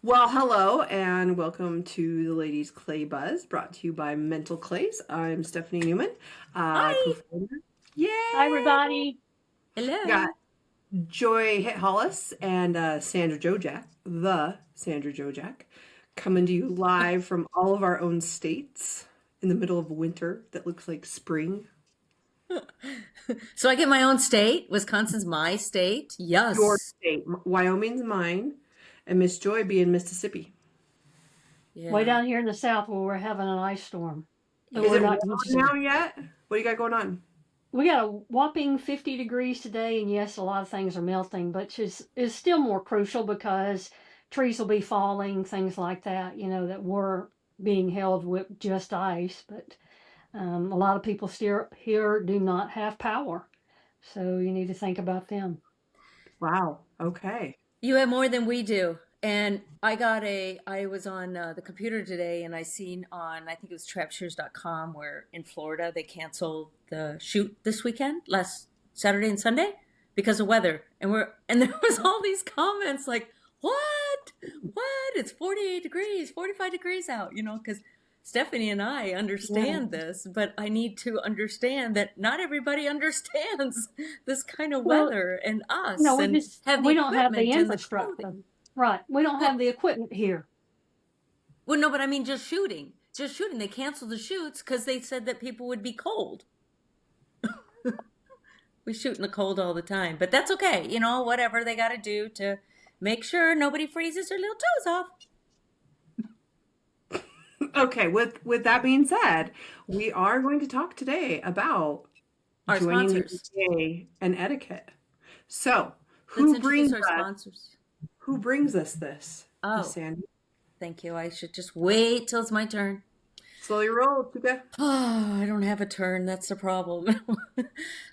Well, hello and welcome to the Ladies Clay Buzz, brought to you by Mental Clays. I'm Stephanie Newman, Hi. co-founder. Hi, Yay! everybody. Got Hello. Joy Hit Hollis and Sandra Jojak, the Sandra Jojak, coming to you live from all of our own states in the middle of winter that looks like spring. So I get my own state. Wisconsin's my state. Your Yes. state, Wyoming's mine, and Miss Joy being Mississippi. Way Yeah. down here in the south where we're having an ice storm, but Is Yeah. we're it warm not used to now it. yet? What do you got going on? We got a whopping 50 degrees today, and yes, a lot of things are melting, but is still more crucial because trees will be falling, things like that, that were being held with just ice. But a lot of people still here do not have power, so you need to think about them. Wow. Okay. You have more than we do. And I was on the computer today and I seen on, I think it was trapshooters.com, where in Florida they canceled the shoot this weekend, last Saturday and Sunday, because of weather. And there was all these comments like, what? What? It's 48 degrees, 45 degrees out, because Stephanie and I Yeah. understand this, but I need to understand that not everybody understands this kind of Well, weather and us we and just have the we don't have the equipment and the infrastructure, clothing. right? We don't have Well, the equipment here. well, no, but I mean just shooting. Just shooting. They canceled the shoots because they said that people would be cold. We shoot in the cold all the time, but that's okay. Whatever they got to do to make sure nobody freezes their little toes off. Okay, with that being said, we are going to talk today about Our joining the sponsors. EPA and etiquette. So, Let's who introduce brings our us sponsors. who brings us this, Miss Oh, Sandy? thank you. I should just wait till it's my turn. Slowly roll, Tuka. Oh, I don't have a turn. That's the problem.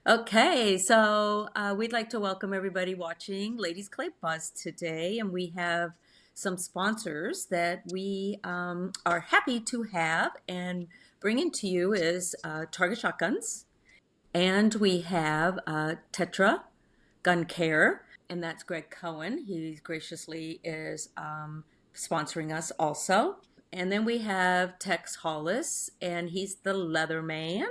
Okay, so we'd like to welcome everybody watching Ladies Clay Buzz today, and we have some sponsors that we are happy to have and bringing to you is Target Shotguns, and we have Tetra Gun Care, and that's Greg Cohen. He graciously is sponsoring us also. And then we have Tex Hollis, and he's the leather man.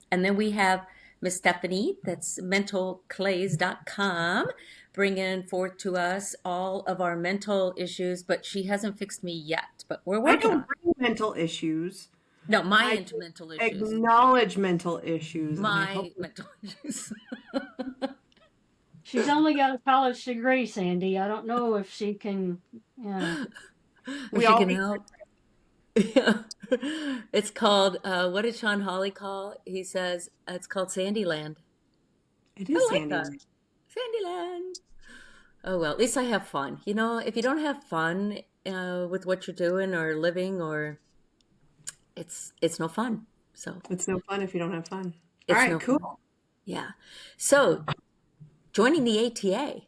And then we have Miss Stephanie, that's mentalclays.com, bringing forth to us all of our mental issues, but she hasn't fixed me yet, but we're I working on don't it. bring mental issues. No, my I mental issues. acknowledge mental issues and I help My mental issues. She's only got a college degree, Sandy. I don't know if she can, you know. If we she all can be help. Yeah. It's called, what did Sean Hawley call? He says, it's called Sandyland. it I is like Sandy. that. Sandyland. Oh, well, at least I have fun. If you don't have fun with what you're doing or living, or it's no fun. So It's no fun if you don't have fun. All it's right, no fun. cool. Yeah. So joining the ATA.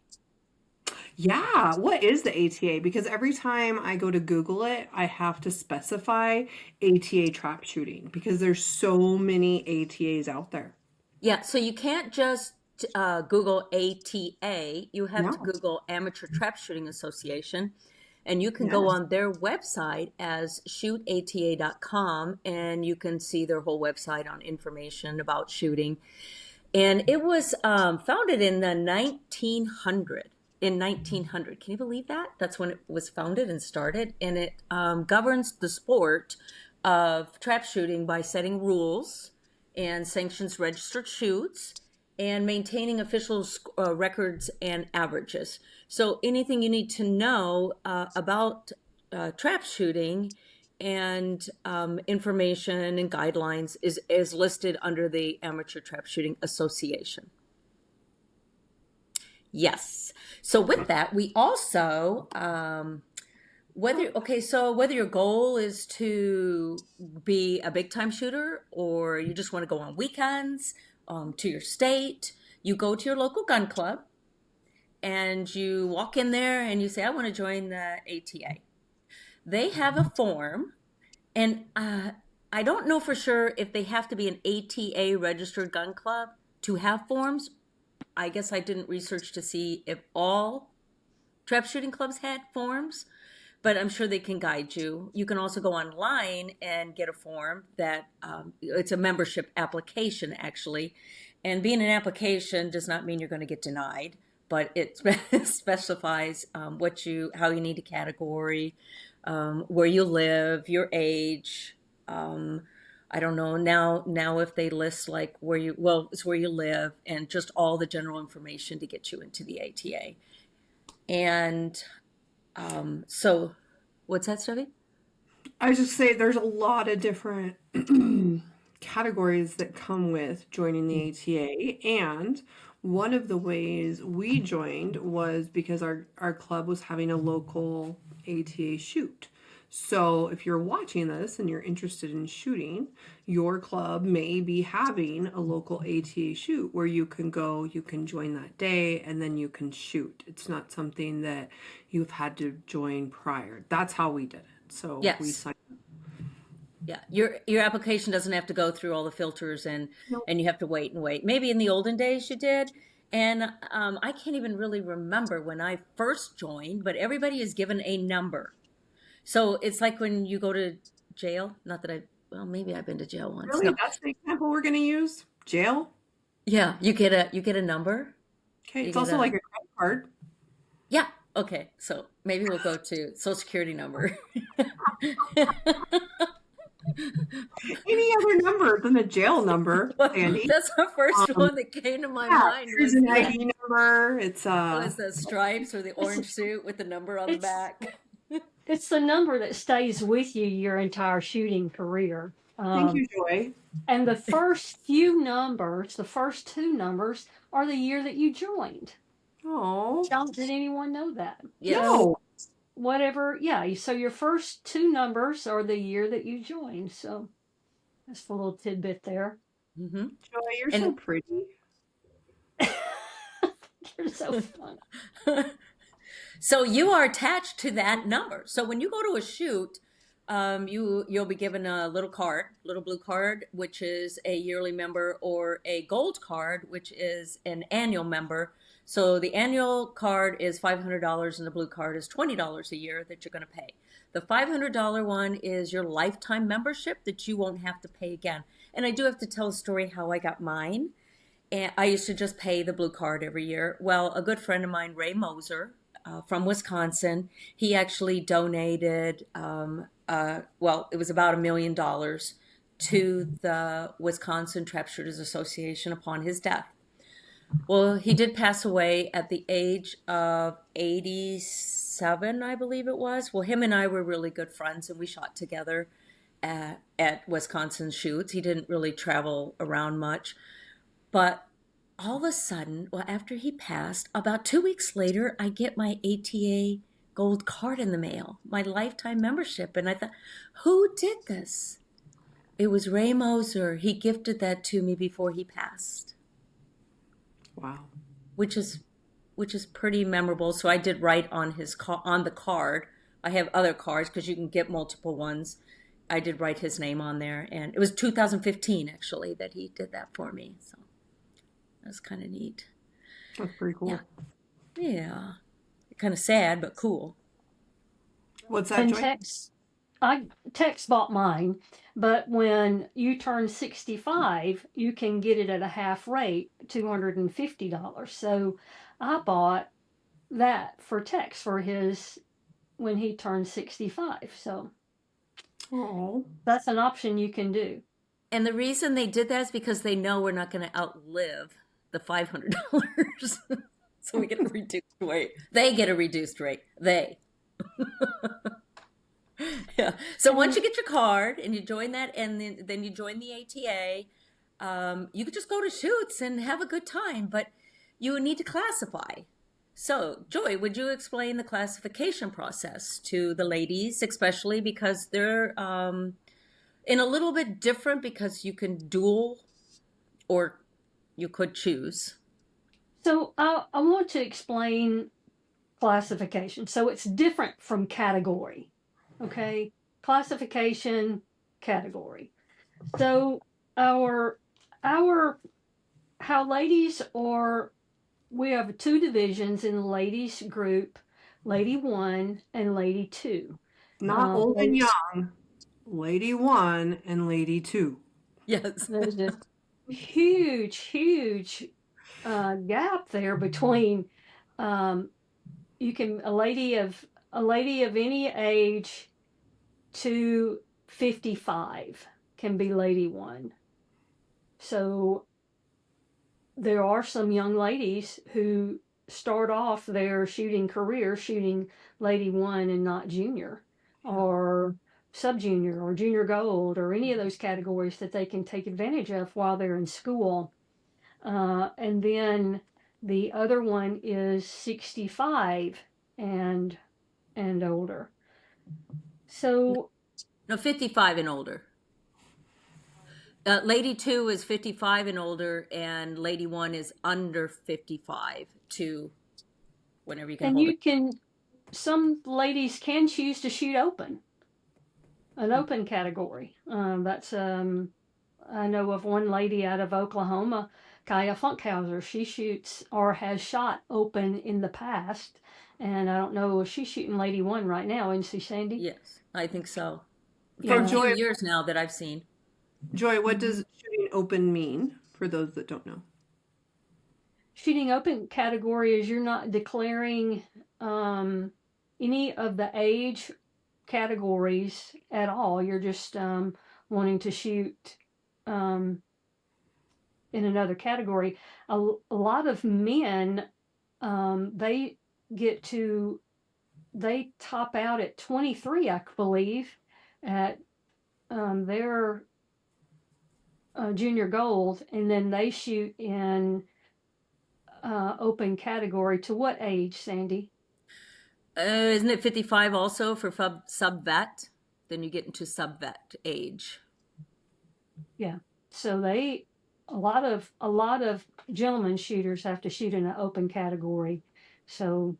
Yeah, what is the ATA? Because every time I go to Google it, I have to specify ATA trap shooting because there's so many ATAs out there. Yeah, so you can't just Google ATA. You have to No. Google Amateur Trap Shooting Association, and you can go Yes. on their website as shootata.com, and you can see their whole website on information about shooting. And it was founded in the 1900. In 1900, can you believe that? That's when it was founded and started, and it governs the sport of trap shooting by setting rules and sanctions registered shoots and maintaining official records and averages. So anything you need to know about trap shooting and information and guidelines is listed under the Amateur Trap Shooting Association. Yes. So with that, we also whether your goal is to be a big time shooter or you just want to go on weekends to your state, you go to your local gun club and you walk in there and you say, I want to join the ATA. They have a form, and I don't know for sure if they have to be an ATA registered gun club to have forms. I guess I didn't research to see if all trap shooting clubs had forms, but I'm sure they can guide you. You can also go online and get a form that it's a membership application, actually. And being an application does not mean you're going to get denied, but it specifies how you need a category, where you live, your age. Um, I don't know now if they list like it's where you live and just all the general information to get you into the ATA. And so, what's that, Stevie? I was just say there's a lot of different categories that come with joining the ATA, and one of the ways we joined was because our club was having a local ATA shoot. So if you're watching this and you're interested in shooting, your club may be having a local ATA shoot where you can go, you can join that day, and then you can shoot. It's not something that you've had to join prior. That's how we did it. So we Yes. signed. Yeah. Your application doesn't have to go through all the filters Nope. and you have to wait and wait. Maybe in the olden days you did. And I can't even really remember when I first joined, but everybody is given a number. So it's like when you go to jail. Not that well, maybe I've been to jail once. Really? No. That's the example we're going to use? Jail? Yeah, you get a number. Okay. You It's get also a like a credit card. Yeah. Okay. So maybe we'll go to Social Security number. Any other number than a jail number, Well, Sandy? that's the first Um, one that came to my yeah, mind here's an ID number. It's was the stripes or the It's orange suit with the number on the it's back. it's the number that stays with you your entire shooting career. thank you, Joy. And the first few numbers, the first two numbers, are the year that you joined. Oh Did anyone know that? Yes. So no, whatever, yeah. So your first two numbers are the year that you joined. So that's a little tidbit there. Hmm. Joy, you're so And pretty. You're so fun. so you are attached to that number. So when you go to a shoot, you'll be given a little card, little blue card, which is a yearly member, or a gold card, which is an annual member. So the annual card is $500, and the blue card is $20 a year that you're going to pay. The $500 one is your lifetime membership that you won't have to pay again. And I do have to tell a story how I got mine. And I used to just pay the blue card every year. Well, a good friend of mine, Ray Moser, from Wisconsin, he actually donated, it was about $1 million to the Wisconsin Trap Shooters Association upon his death. Well, he did pass away at the age of 87, I believe it was. Well, him and I were really good friends, and we shot together at Wisconsin shoots. He didn't really travel around much. But all of a sudden, well, after he passed, about 2 weeks later, I get my ATA gold card in the mail, my lifetime membership. And I thought, who did this? It was Ray Moser. He gifted that to me before he passed, Wow. which is pretty memorable. So I did write on on the card. I have other cards because you can get multiple ones. I did write his name on there, and it was 2015 actually that he did that for me. So that's kind of neat. That's pretty cool. Yeah. Yeah. Kind of sad, but cool. What's that, And Joy? Tex bought mine, but when you turn 65, you can get it at a half rate, $250. So I bought that for Tex for his when he turned 65. So Oh, that's an option you can do. And the reason they did that is because they know we're not going to outlive the $500. So we get a reduced rate. They get a reduced rate. They. Yeah. So once you get your card and you join that, and then you join the ATA, you could just go to shoots and have a good time, but you need to classify. So, Joy, would you explain the classification process to the ladies, especially because they're in a little bit different because you can dual or you could choose. So I want to explain classification. So it's different from category. Okay, classification, category. So our how ladies are, we have two divisions in the ladies group. Lady 1, and Lady 2. Not old and Lady, young. Lady 1 and Lady 2. Yes. there's a huge gap there between you can a lady of any age to 55 can be Lady 1. So there are some young ladies who start off their shooting career shooting Lady 1 and not junior or sub junior or junior gold or any of those categories that they can take advantage of while they're in school. And then the other one is 65 and older. So No, 55 and older. Lady 2 is 55 and older, and Lady 1 is under 55 to whenever you can and hold it. you can some ladies can choose to shoot an open category. That's I know of one lady out of Oklahoma, Kaya Funkhauser. She shoots or has shot open in the past, and I don't know if she's shooting Lady 1 right now. Isn't she, Sandy? Yes, I think so. For And a Yeah. few Joy, years now that I've seen. What does shooting open mean for those that don't know? Shooting open category is you're not declaring any of the age categories at all. You're just wanting to shoot um, in another category. A lot of men, they get to, they top out at 23, I believe, at their junior gold, and then they shoot in open category. To what age, Sandy? Isn't it 55 also for sub vet? Then you get into sub vet age. Yeah. So they a lot of gentlemen shooters have to shoot in an open category. So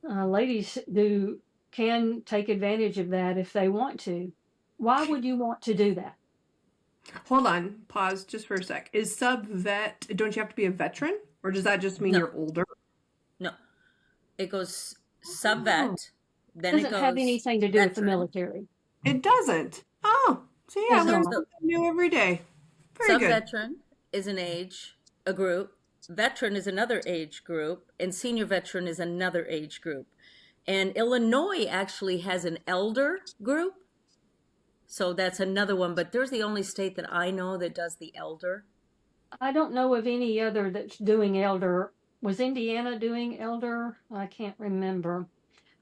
ladies do can take advantage of that if they want to. Why would you want to do that? Hold on, pause just for a sec. Is sub vet, don't you have to be a veteran? Or does that just mean No, you're older? no. It goes sub Oh, vet, then it doesn't have goes anything to do with the veteran. military. It doesn't. Oh, see, I Does No, learn not. so something new every day. Very sub good. veteran is an age, a group. Veteran is another age group, and senior veteran is another age group. And Illinois actually has an elder group. So that's another one, but there's the only state that I know that does the elder. I don't know of any other that's doing elder. Was Indiana doing elder? I can't remember.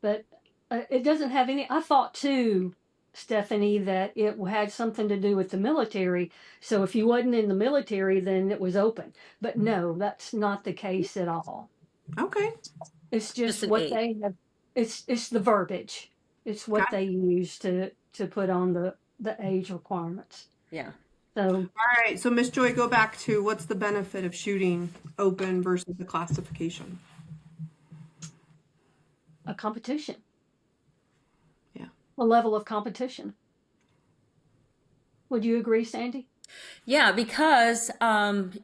But it doesn't have any. I thought too, Stephanie, that it had something to do with the military. So if you wasn't in the military, then it was open. But no, that's not the case at all. Okay, It's Just just an what age. they have. It's the verbiage. It's what got it. they use to put on the age requirements. Yeah. So All right, so Miss Joy, go back to what's the benefit of shooting open versus the classification? a competition, Yeah. a level of competition. Would you agree, Sandy? Yeah, because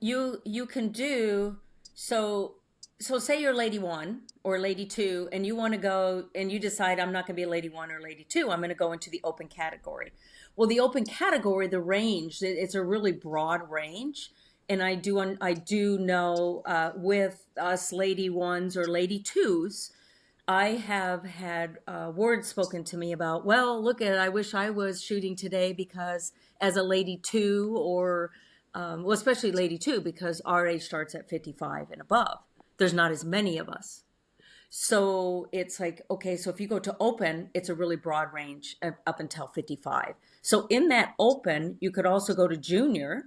you can do so say you're lady 1 or lady 2 and you want to go and you decide I'm not going to be a lady 1 or lady 2. I'm going to go into the open category. Well, the open category, the range, it's a really broad range. And I do know with us lady 1s or lady 2s, I have had words spoken to me about, well, look at it, I wish I was shooting today because as a lady 2 or, well, especially lady 2, because our age starts at 55 and above. There's not as many of us. So it's like, okay, so if you go to open, it's a really broad range up until 55. So in that open, you could also go to junior,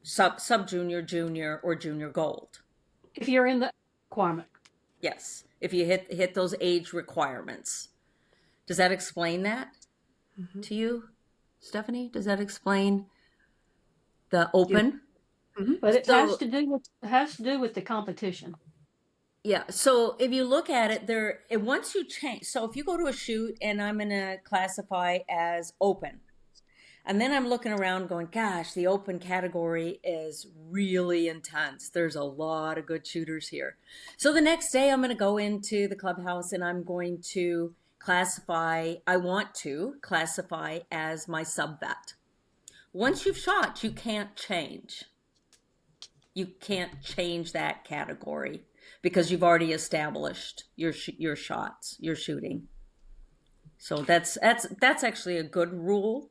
sub junior, junior, or junior gold. If you're in the requirement. Yes, if you hit those age requirements. Does that explain that to you, Stephanie? Does that explain the Yeah. open? But it has So to do with the competition. yeah, so if you look at it, once you change, so if you go to a shoot and I'm going to classify as open, And then I'm looking around going, gosh, the open category is really intense. There's a lot of good shooters here. So the next day I'm going to go into the clubhouse and I'm going to I want to classify as my sub vet. Once you've shot, you can't change. You can't change that category because you've already established your shots, your shooting. So that's actually a good rule.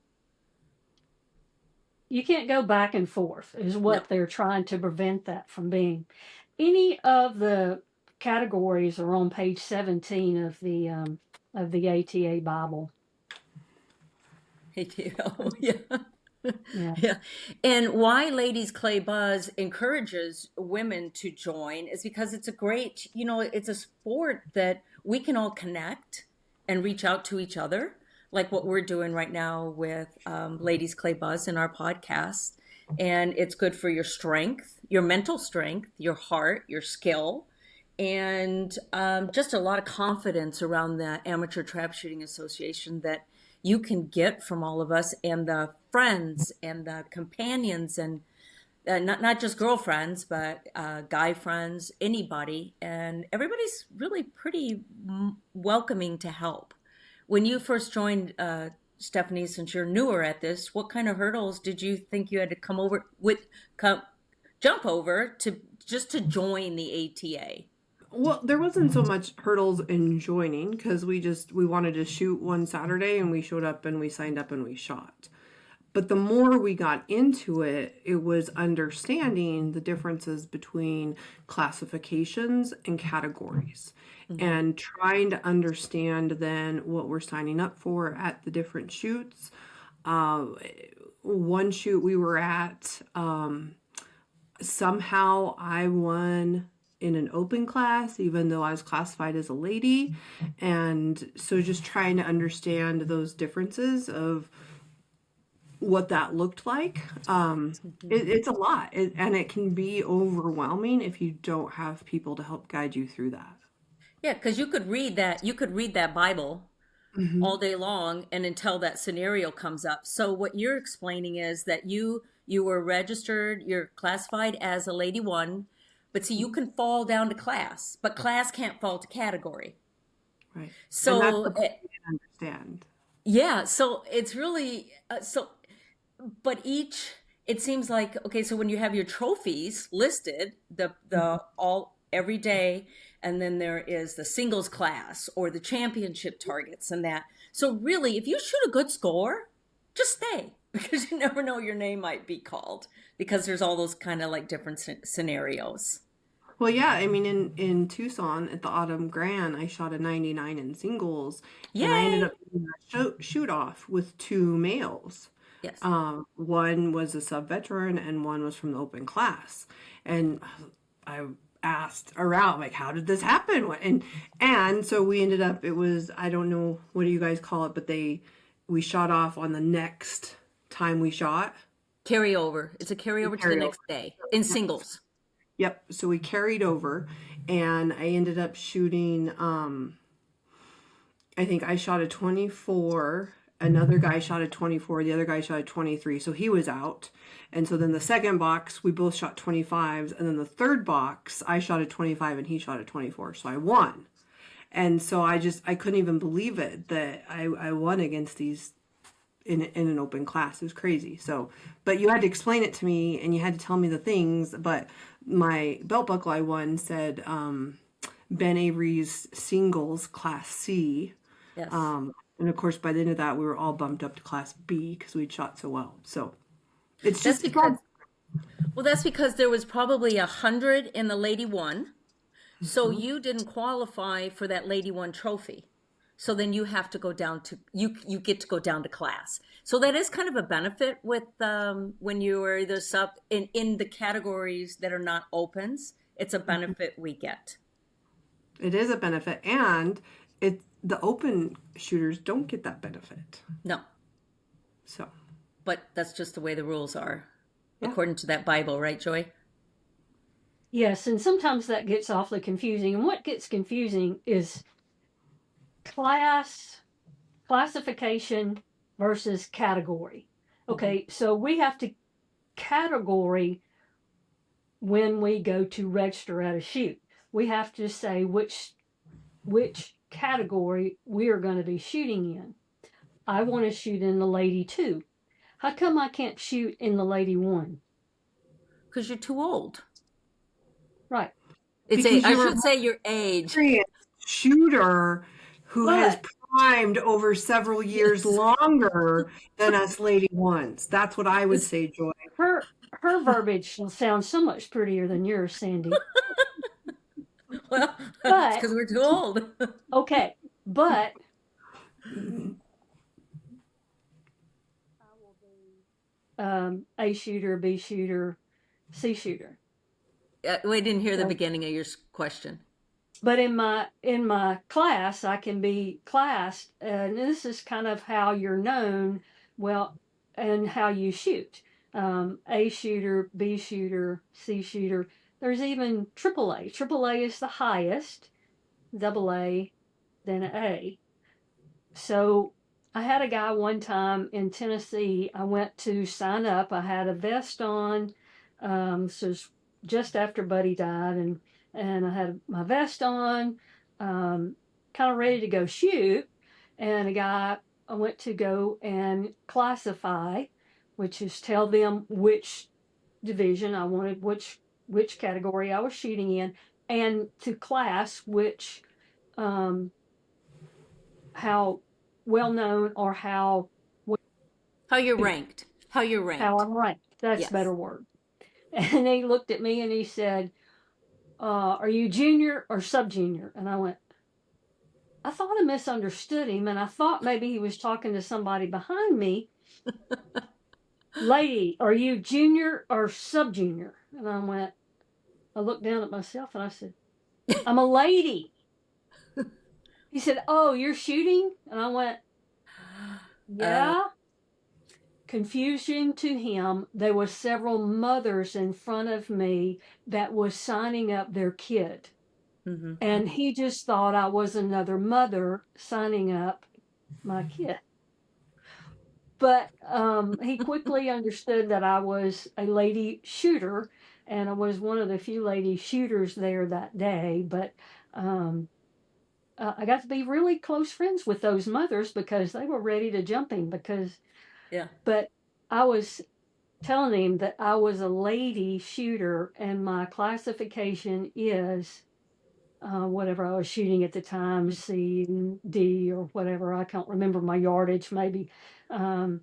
You can't go back and forth, is No. what they're trying to prevent that from being. Any of the categories are on page 17 of the ATA Bible. Oh, yeah. Yeah. Yeah. And why Ladies Clay Buzz encourages women to join is because it's a great, it's a sport that we can all connect and reach out to each other, like what we're doing right now with Ladies Clay Buzz in our podcast. And it's good for your strength, your mental strength, your heart, your skill, and just a lot of confidence around the Amateur Trap Shooting Association that you can get from all of us and the friends and the companions and not just girlfriends, but guy friends, anybody. And everybody's really pretty welcoming to help. When you first joined, Stephanie, since you're newer at this, what kind of hurdles did you think you had to jump over to join the ATA? Well, there wasn't so much hurdles in joining because we wanted to shoot one Saturday and we showed up and we signed up and we shot. But the more we got into it, it was understanding the differences between classifications and categories and trying to understand then what we're signing up for at the different shoots. One shoot we were at, somehow I won in an open class, even though I was classified as a lady. And so just trying to understand those differences of what that looked like. It's a lot, and it can be overwhelming if you don't have people to help guide you through that. Yeah, because you could read that Bible Hmm. all day long and until that scenario comes up. So what you're explaining is that you were registered, you're classified as a lady one, but see, you can fall down to class, but class can't fall to category. Right. And that's So the part you didn't understand. yeah, so it's really but each it seems like okay, so when you have your trophies listed, the all every day, and then there is the singles class or the championship targets and that. So really, if you shoot a good score, just stay because you never know your name might be called because there's all those kind of like different scenarios. Well, yeah, I mean, in Tucson at the Autumn Grand, I shot a 99 in singles, and I ended Yay! up doing a shoot off with two males. Yes. One was a sub veteran, and one was from the open class. And I asked around, like, how did this happen? And so we ended up. It was, I don't know what do you guys call it, but we shot off on the next time we shot. Carryover. It's a carryover to the Carry over. next day in singles. Yep. So we carried over, and I ended up shooting. I think I shot a 24. Another guy shot a 24. The other guy shot a 23. So he was out. And so then the second box, we both shot 25s. And then the third box, I shot a 25 and he shot a 24. So I won. And so I couldn't even believe it that I won against these in an open class. It was crazy. So, but you had to explain it to me and you had to tell me the things. But my belt buckle I won said Ben Avery's singles class C. Yes. And of course, by the end of that, we were all bumped up to class B because we'd shot so well. So it's That's just, it's all, that's because there was probably 100 in the Lady One. So Mhm. you didn't qualify for that Lady One trophy. So then you have to go down to you get to go down to class. So that is kind of a benefit with when you are either sub in the categories that are not opens. It's a benefit we get. It is a benefit. And the open shooters don't get that benefit. No, So, but that's just the way the rules are, yeah. according to that Bible, right, Joy? Yes, and sometimes that gets awfully confusing. And what gets confusing is classification versus category. Hmm. Okay, so we have to category when we go to register at a shoot. We have to say which category we are going to be shooting in. I want to shoot in the lady 2. How come I can't shoot in the lady 1? Because you're too old. Right. It's a, Because I you're a should say your age. experienced shooter who has But primed over several years Yes. longer than us lady ones. That's what I would say, Joy. her verbiage sounds so much prettier than yours, Sandy. Well, it's But because we're too old. okay, but I will be A shooter, B shooter, C shooter. We didn't hear the So, beginning of your question. but in my class, I can be classed, and this is kind of how you're known, well, and how you shoot. A shooter, B shooter, C shooter. There's even AAA. AAA is the highest, double A, then A. So I had a guy one time in Tennessee. I went to sign up. I had a vest on. So it's just after Buddy died, and I had my vest on, kind of ready to go shoot. And a guy I went to go and classify, which is tell them which division I wanted, which category I was shooting in, and to class which um, how well known or How you're ranked. How you're how ranked. I'm ranked. That's a Yes. better word. And he looked at me and he said, "Are you junior or sub junior?" And I went, I thought I misunderstood him, and I thought maybe he was talking to somebody behind me. Lady, are you junior or sub junior? And I looked down at myself and I said, I'm a lady. He said, "Oh, you're shooting?" And I went, Uh, "Yeah." Confusion to him, there were several mothers in front of me that was signing up their kid. mhm. And he just thought I was another mother signing up my kid. But he quickly understood that I was a lady shooter, and I was one of the few lady shooters there that day. But um, I got to be really close friends with those mothers because they were ready to jump him. Yeah. But I was telling him that I was a lady shooter and my classification is whatever I was shooting at the time, C and D or whatever. I can't remember my yardage, maybe. Um,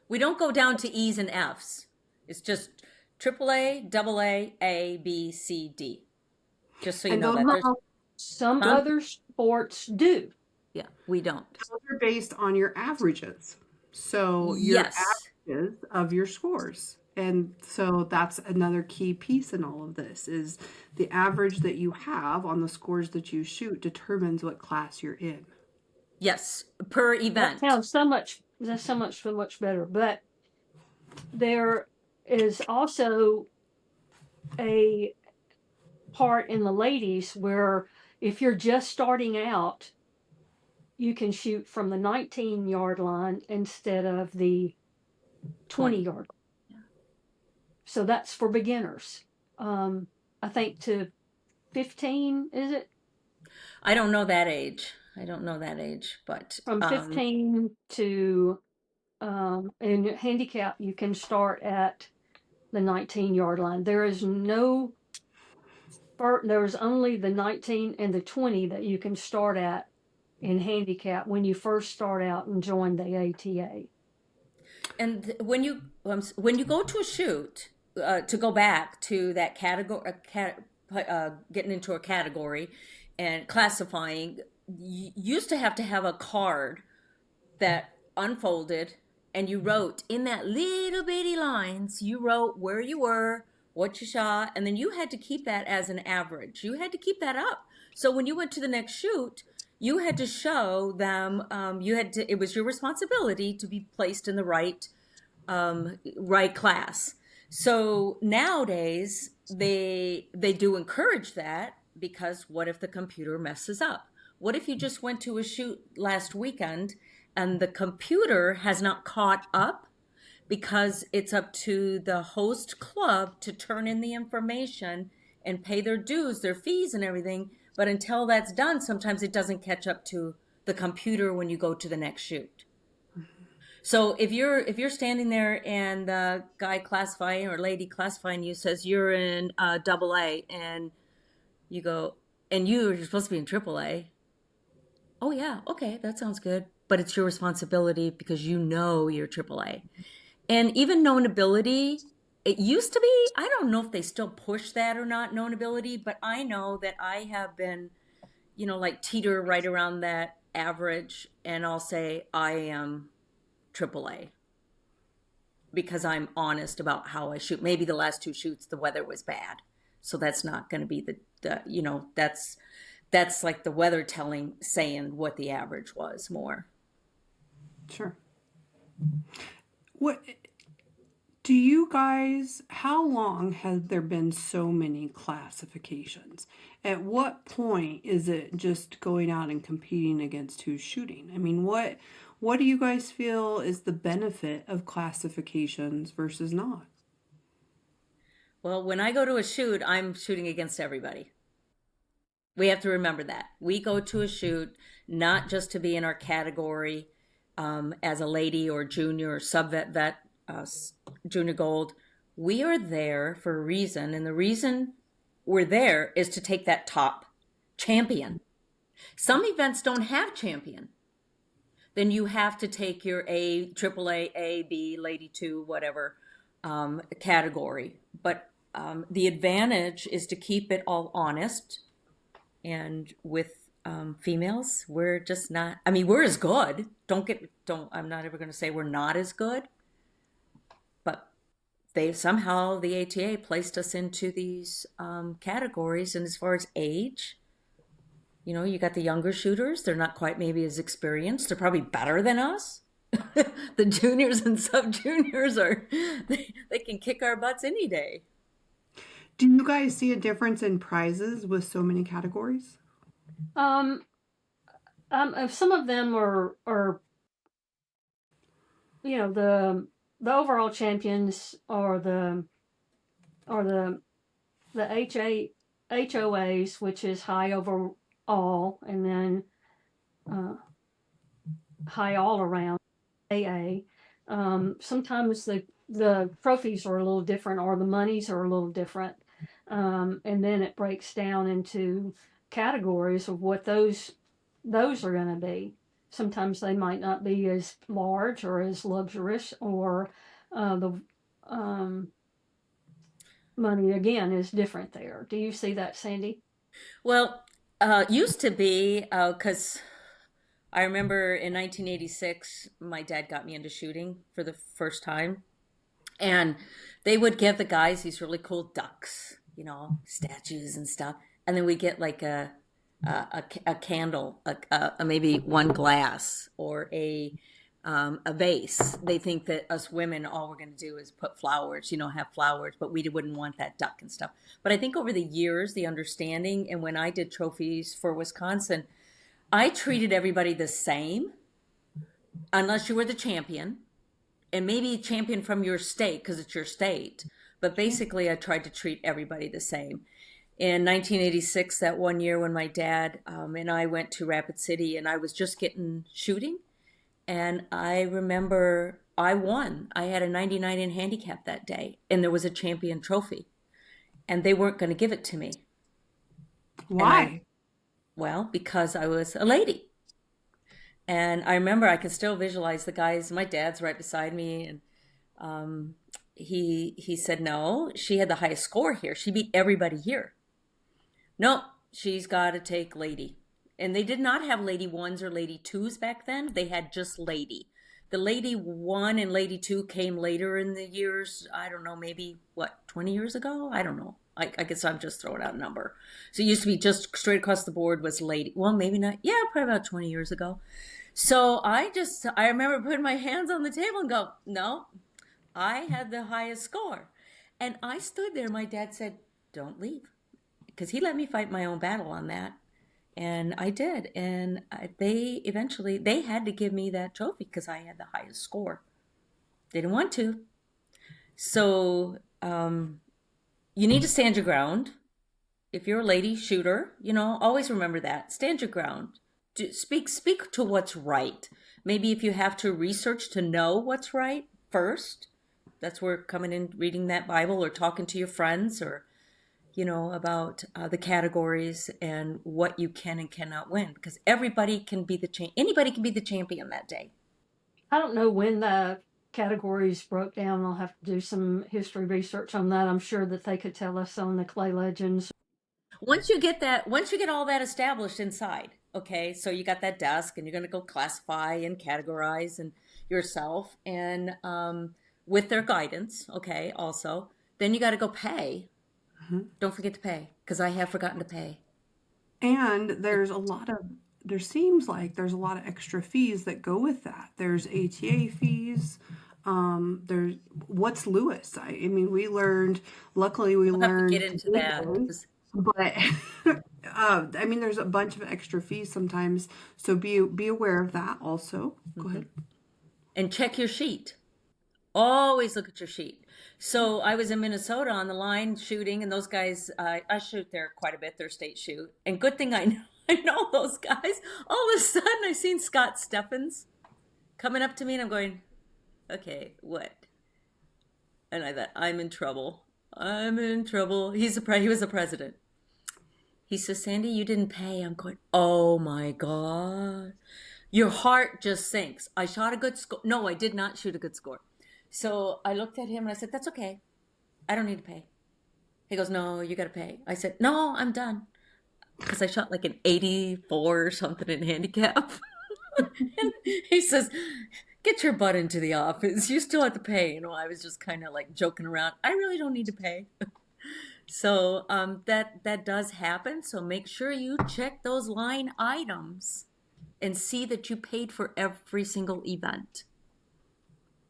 We don't go down to E's and F's. It's just AAA, double A, A, B, C, D. Just so you And know those that. There's, some huh? other sports do. Yeah, we don't. are based on your averages. So your Yes. averages of your scores. And so that's another key piece in all of this is the average that you have on the scores that you shoot determines what class you're in. Yes. Per That event. sounds so much better. But there is also a part in the ladies where if you're just starting out, you can shoot from the 19-yard line instead of the 20. 20-yard. So that's for beginners. I think to 15, is it? I don't know that age. I don't know that age, but From 15 to in handicap, you can start at the 19-yard line. There's only the 19 and the 20 that you can start at in handicap when you first start out and join the ATA. and when you go to a shoot, to go back to that category, getting into a category and classifying, you used to have a card that unfolded, and you wrote in that little bitty lines, you wrote where you were, what you shot, and then you had to keep that as an average. You had to keep that up. So when you went to the next shoot, you had to show them, it was your responsibility to be placed in the right class. So nowadays they do encourage that, because what if the computer messes up? What if you just went to a shoot last weekend and the computer has not caught up? because it's up to the host club to turn in the information and pay their dues, their fees and everything. But until that's done, sometimes it doesn't catch up to the computer when you go to the next shoot. So if you're standing there and the guy classifying or lady classifying you says you're in double A, and you go, and you're supposed to be in triple A. Oh yeah, okay, that sounds good. But it's your responsibility because you know you're triple A. And even known ability, it used to be, I don't know if they still push that or not, known ability, but I know that I have been, like teeter right around that average, and I'll say I am triple A because I'm honest about how I shoot. Maybe the last two shoots the weather was bad. So that's not going to be that's like the weather telling saying what the average was more. Sure. What do you guys, how long has there been so many classifications? At what point is it just going out and competing against who's shooting? I mean, what do you guys feel is the benefit of classifications versus not? Well, when I go to a shoot, I'm shooting against everybody. We have to remember that. We go to a shoot not just to be in our category as a lady or junior or sub-vet, junior gold. We are there for a reason, and the reason we're there is to take that top champion. Some events don't have champion. Then you have to take your triple A, B, Lady 2, whatever category. But the advantage is to keep it all honest. And with females, we're just not, I mean, we're as good. I'm not ever going to say we're not as good. But somehow the ATA placed us into these categories. And as far as age, you got the younger shooters. They're not quite maybe as experienced. They're probably better than us. The juniors and sub-juniors they can kick our butts any day. Do you guys see a difference in prizes with so many categories? Some of them are the overall champions are the HOAs, which is high overall, and then high all around AA. Sometimes the trophies are a little different, or the monies are a little different, and then it breaks down into categories of what those are going to be. Sometimes they might not be as large or as luxurious, or the money again is different there. Do you see that, Sandy? Well, used to be because I remember in 1986, my dad got me into shooting for the first time. And they would give the guys these really cool ducks, statues and stuff. And then we get like a candle, maybe one glass or a vase. They think that us women, all we're going to do is put flowers, have flowers, but we wouldn't want that duck and stuff. But I think over the years, the understanding, and when I did trophies for Wisconsin, I treated everybody the same, unless you were the champion, and maybe champion from your state because it's your state. But basically, I tried to treat everybody the same. In 1986, that one year when my dad and I went to Rapid City, and I was just getting shooting, and I remember I won. I had a 99 in handicap that day, and there was a champion trophy, and they weren't going to give it to me. Why? Well, because I was a lady. And I remember I can still visualize the guys. My dad's right beside me, and he said, no, she had the highest score here. She beat everybody here. No, she's got to take lady. And they did not have lady ones or lady twos back then. They had just lady. The lady one and lady two came later in the years. I don't know, maybe 20 years ago? I don't know. I guess I'm just throwing out a number. So it used to be just straight across the board was lady. Well, maybe not. Yeah, probably about 20 years ago. So I remember putting my hands on the table and go, no, I had the highest score. And I stood there. My dad said, don't leave. Because he let me fight my own battle on that. And I did. And they had to give me that trophy because I had the highest score. They didn't want to. So you need to stand your ground. If you're a lady shooter, always remember that. Stand your ground. Speak to what's right. Maybe if you have to research to know what's right first, that's where coming in, reading that Bible or talking to your friends or, about the categories and what you can and cannot win. Because everybody can be anybody can be the champion that day. I don't know when the categories broke down. I'll have to do some history research on that. I'm sure that they could tell us on the Clay Legends. Once you get all that established inside, okay, so you got that desk and you're going to go classify and categorize and yourself and with their guidance, okay, also, then you got to go pay. Don't forget to pay, because I have forgotten to pay. And there seems like there's a lot of extra fees that go with that. There's ATA fees. There's what's Lewis? I mean, luckily we We'll have to learned get into that. but I mean, there's a bunch of extra fees sometimes. So be aware of that also. Go ahead. And check your sheet. Always look at your sheet. So I was in Minnesota on the line shooting, and those guys, I shoot there quite a bit, their state shoot. And good thing I know those guys. All of a sudden, I seen Scott Steffens coming up to me, and I'm going, okay, what? And I thought, I'm in trouble. I'm in trouble. He was the president. He says, Sandy, you didn't pay. I'm going, oh my God. Your heart just sinks. I shot a good score. No, I did not shoot a good score. So I looked at him and I said, that's okay. I don't need to pay. He goes, no, you got to pay. I said, no, I'm done. Because I shot like an 84 or something in handicap. And he says, get your butt into the office. You still have to pay. I was just kind of like joking around. I really don't need to pay. So that does happen. So make sure you check those line items and see that you paid for every single event.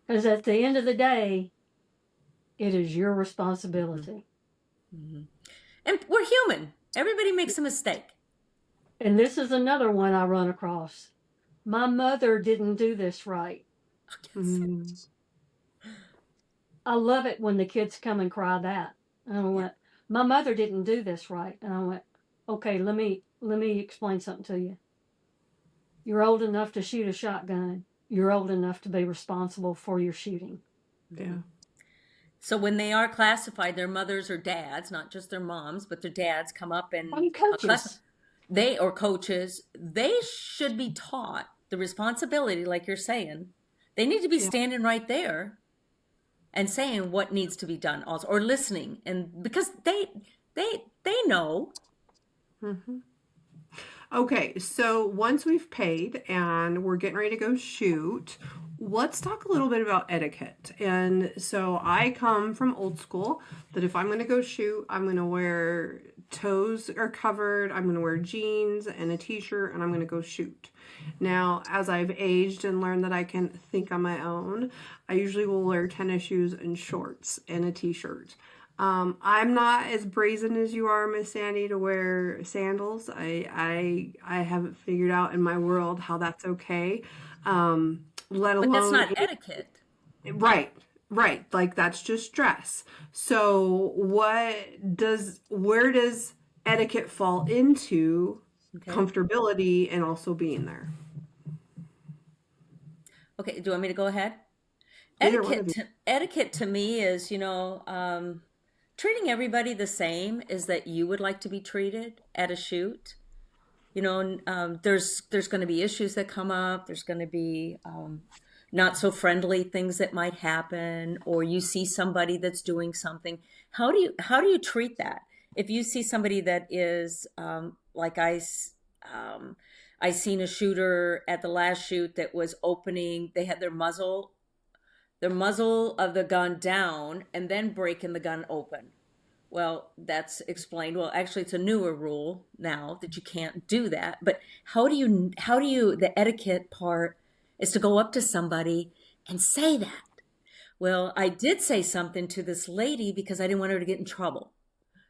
Because at the end of the day, it is your responsibility. Mm-hmm. And we're human. Everybody makes a mistake. And this is another one I run across. My mother didn't do this right. I love it when the kids come and cry that. And I went, my mother didn't do this right. And I went, okay, let me explain something to you. You're old enough to shoot a shotgun. You're old enough to be responsible for your shooting. Yeah. So when they are classified, their mothers or dads, not just their moms, but their dads come up and coaches. Coaches, they should be taught the responsibility, like you're saying. They need to be standing right there and saying what needs to be done also, or listening, and because they know. Okay, so once we've paid and we're getting ready to go shoot, let's talk a little bit about etiquette. And so I come from old school that if I'm going to go shoot, I'm going to wear toes are covered, I'm going to wear jeans and a t-shirt, and I'm going to go shoot. Now, as I've aged and learned that I can think on my own, I usually will wear tennis shoes and shorts and a t-shirt. I'm not as brazen as you are, Miss Sandy, to wear sandals. I haven't figured out in my world how that's okay. Let alone. But that's not etiquette. Right. Like that's just dress. So where does etiquette fall into comfortability and also being there? Okay, do you want me to go ahead? Etiquette to me is, treating everybody the same is that you would like to be treated at a shoot. There's going to be issues that come up. There's going to be not so friendly things that might happen, or you see somebody that's doing something. How do you treat that? If you see somebody that is like I seen a shooter at the last shoot that was opening. They had their muzzle of the gun down and then breaking the gun open. Well, that's explained. Well, actually, it's a newer rule now that you can't do that. But how do you, the etiquette part is to go up to somebody and say that. Well, I did say something to this lady because I didn't want her to get in trouble.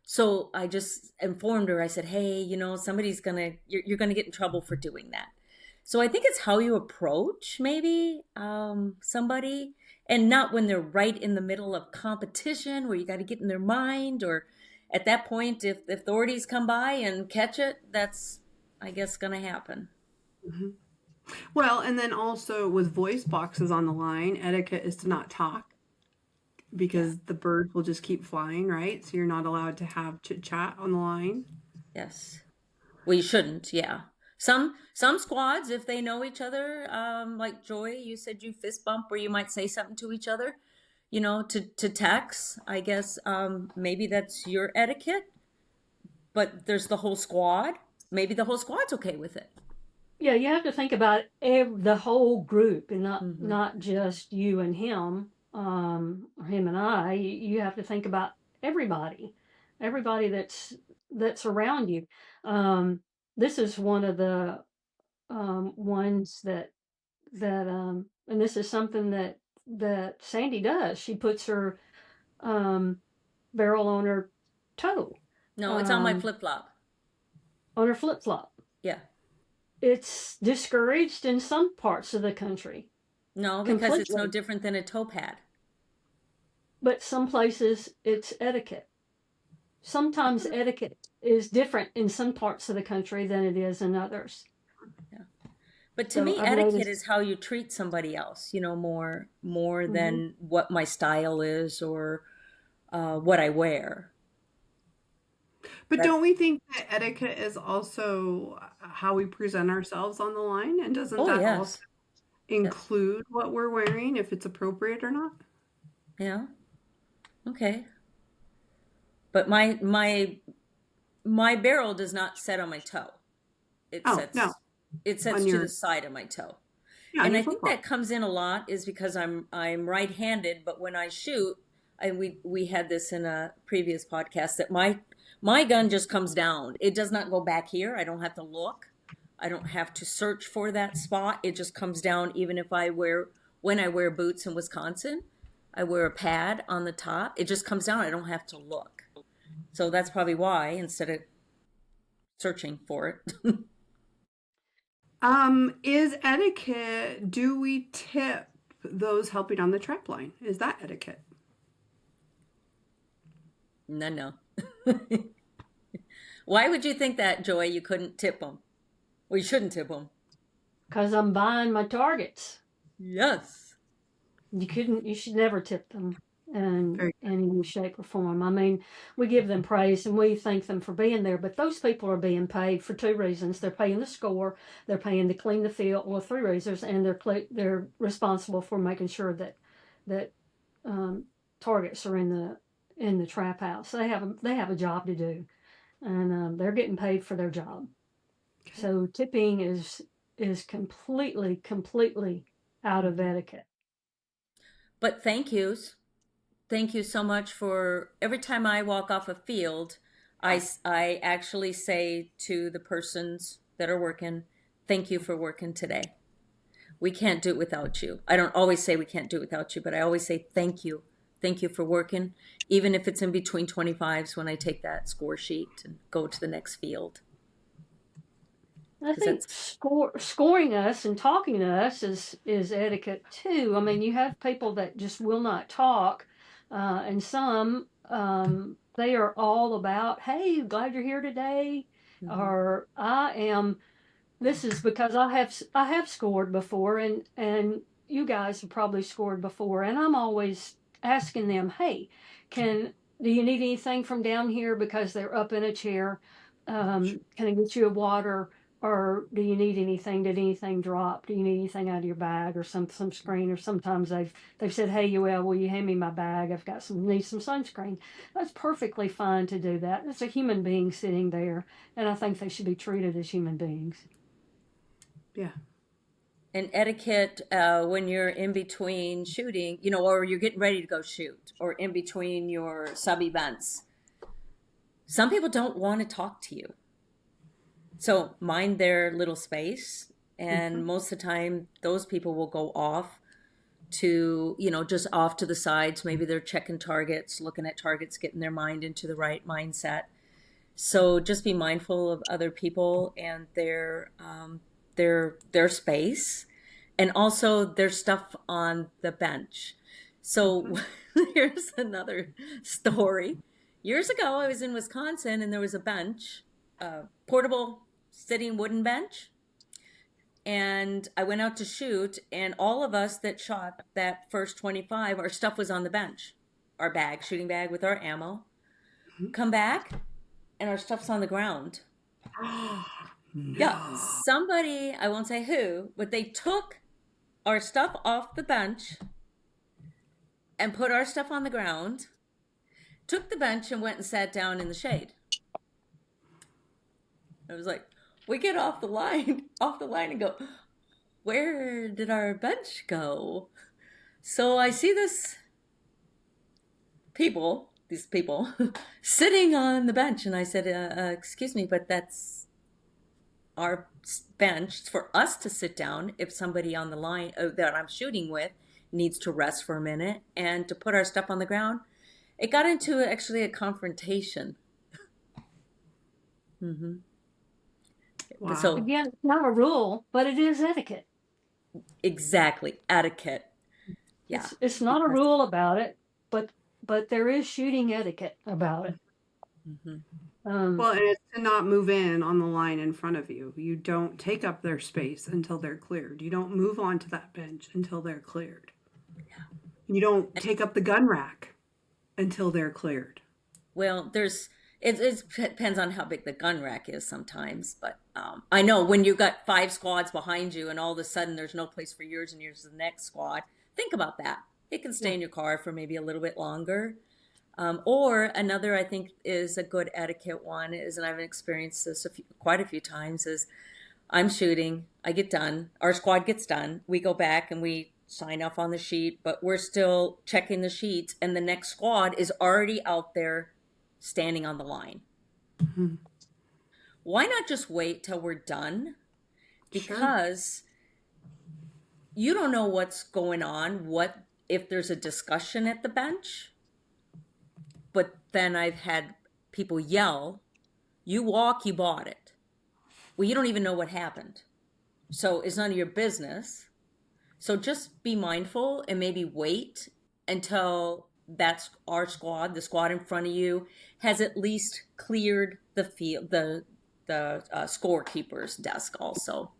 So I just informed her. I said, hey, somebody's you're going to get in trouble for doing that. So I think it's how you approach maybe somebody. And not when they're right in the middle of competition where you got to get in their mind, or at that point, if the authorities come by and catch it, that's, I guess, going to happen. Mhm. Well, and then also with voice boxes on the line, etiquette is to not talk Yeah. because the birds will just keep flying, right? So you're not allowed to have chit chat on the line. Yes. Well, you shouldn't. Yeah. Some squads, if they know each other, like Joy, you said you fist bump, or you might say something to each other, to text. I guess maybe that's your etiquette. But there's the whole squad. Maybe the whole squad's okay with it. Yeah, you have to think about the whole group and not Mm-hmm. not just you and him, or him and I. You have to think about everybody, everybody that's around you. Um, this is one of the ones and this is something that Sandy does. She puts her um, barrel on her toe, No, it's on my um, flip flop. on her flip flop. Yeah. It's discouraged in some parts of the country No, because it's no completely, different than a toe pad. but some places it's etiquette. Sometimes etiquette is different in some parts of the country than it is in others. Yeah. But to So me, I've etiquette noticed. is how you treat somebody else, more Hmm. than what my style is, or what I wear. But That don't we think that etiquette is also how we present ourselves on the line? And doesn't Oh that also yes. Yes. include what we're wearing, if it's appropriate or not? Yeah. Okay. But my barrel does not set on my toe. It Oh, no, sets it sets on to the your, side of my toe. yeah, on And your I flip think flop. that comes in a lot is because I'm right-handed, but when I shoot, and we had this in a previous podcast, that my gun just comes down. It does not go back here. I don't have to look. I don't have to search for that spot. It just comes down. Even if when I wear boots in Wisconsin, I wear a pad on the top. It just comes down. I don't have to look. So that's probably why, instead of searching for it. Is etiquette, do we tip those helping on the trap line? Is that etiquette? No, no. Why would you think that, Joy? You couldn't tip them. We shouldn't tip them. Because I'm buying my targets. Yes. You should never tip them in Very any shape or form. I mean, we give them praise and we thank them for being there, but those people are being paid for two reasons. They're paying the score, they're paying to clean the field, well, three reasons, and they're responsible for making sure that um, targets are in the trap house. They have a job to do, and they're getting paid for their job. okay. So tipping is completely out of Mhm. etiquette. But thank yous. Thank you so much for every time I walk off a field, I actually say to the persons that are working, thank you for working today. We can't do it without you. I don't always say we can't do it without you, but I always say thank you. Thank you for working, even if it's in between 25s when I take that score sheet and go to the next field. I Because think that's, scoring us and talking to us is etiquette too. I mean, you have people that just will not talk, and some they are all about, "Hey, glad you're here today," mhm. or "I am." This is because I have scored before, and you guys have probably scored before, and I'm always asking them, "Hey, can do you need anything from down here?" Because they're up in a chair. Can I get you a water? Or do you need anything? Did anything drop? Do you need anything out of your bag or some screen? Or sometimes they've said, "Hey, Yoel, will you hand me my bag? I've got need some sunscreen." That's perfectly fine to do that. It's a human being sitting there, and I think they should be treated as human beings. Yeah. And etiquette, when you're in between shooting, or you're getting ready to go shoot, or in between your sub events, some people don't want to talk to you. So mind their little space. And Mhm. most of the time, those people will go off to, just off to the sides. Maybe they're checking targets, looking at targets, getting their mind into the right mindset. So just be mindful of other people and their space, and also their stuff on the bench. So Okay. here's another story. Years ago, I was in Wisconsin and there was a bench, a portable sitting wooden bench. And I went out to shoot, and all of us that shot that first 25, our stuff was on the bench. Our bag, shooting bag with our ammo. Come back, and our stuff's on the ground. Yeah, No. somebody, I won't say who, but they took our stuff off the bench and put our stuff on the ground, took the bench and went and sat down in the shade. I was like, we get off the line, off the line and go, where did our bench go? So I see these people sitting on the bench. And I said, excuse me, but that's our bench. It's for us to sit down if somebody on the line that I'm shooting with needs to rest for a minute and to put our stuff on the ground. It got into actually a confrontation. Hmm. Wow. So Again, it's not a rule, but it is etiquette. exactly, etiquette. Yeah. It's not a Yes. rule about it, but there is shooting etiquette about it. Hmm. Well, and it's to not move in on the line in front of you. You don't take up their space until they're cleared. You don't move onto that bench until they're cleared. You don't take up the gun rack until they're cleared. Well, it depends on how big the gun rack is sometimes, but I know when you've got 5 squads behind you and all of a sudden there's no place for yours and yours is the next squad. Think about that. It can stay Yeah. in your car for maybe a little bit longer. Or another, I think, is a good etiquette one is, and I've experienced this quite a few times, is I'm shooting, I get done, our squad gets done, we go back and we sign off on the sheet, but we're still checking the sheets, and the next squad is already out there standing on the line. Mhm. Why not just wait till we're done? Sure. Because you don't know what's going on, what if there's a discussion at the bench, but then I've had people yell, "You walk, you bought it." Well, you don't even know what happened. So it's none of your business. So just be mindful and maybe wait until that's our squad, the squad in front of you, has at least cleared the field, the scorekeeper's desk also.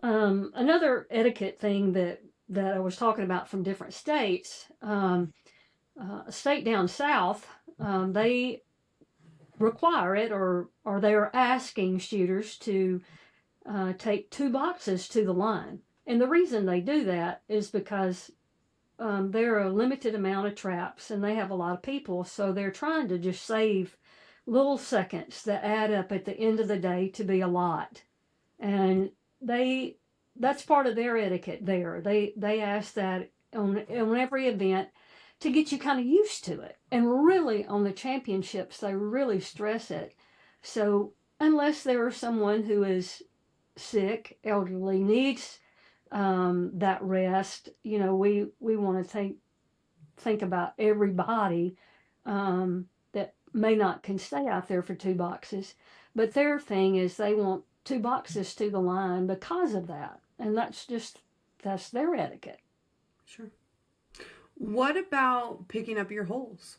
Another etiquette thing that I was talking about from different states. A state down south, they require it, or they are asking shooters to take 2 boxes to the line. And the reason they do that is because there are a limited amount of traps and they have a lot of people. So they're trying to just save little seconds that add up at the end of the day to be a lot. And they that's part of their etiquette there. They ask that on every event to get you kind of used to it. And really on the championships they really stress it. So unless there is someone who is sick, elderly, needs that rest, we want to think about everybody that may not can stay out there for 2 boxes. But their thing is they want 2 boxes to the line because of that. And that's their etiquette. Sure. What about picking up your holes?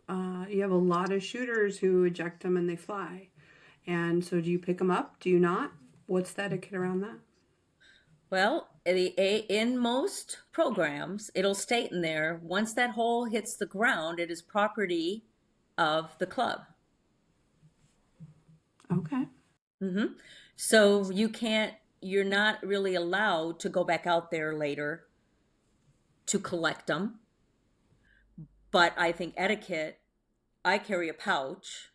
You have a lot of shooters who eject them and they fly. And so do you pick them up? Do you not? What's the etiquette around that? Well, in most programs, it'll state in there once that hole hits the ground, it is property of the club. Okay. Hmm. So you're not really allowed to go back out there later to collect them. But I think etiquette, I carry a pouch,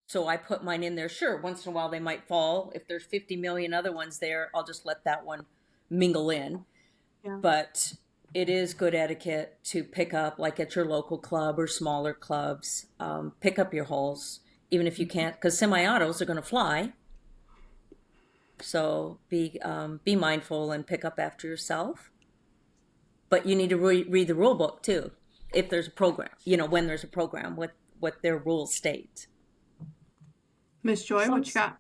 so I put mine in there. Sure, once in a while they might fall. If there's 50 million other ones there, I'll just let that one mingle in. Yeah. But it is good etiquette to pick up, like at your local club or smaller clubs, pick up your holes, even if you can't, because semi-autos are going to fly. So be mindful and pick up after yourself. But you need to read the rule book too. If there's a program, when there's a program, what their rules state. Miss Joy, Some what you got?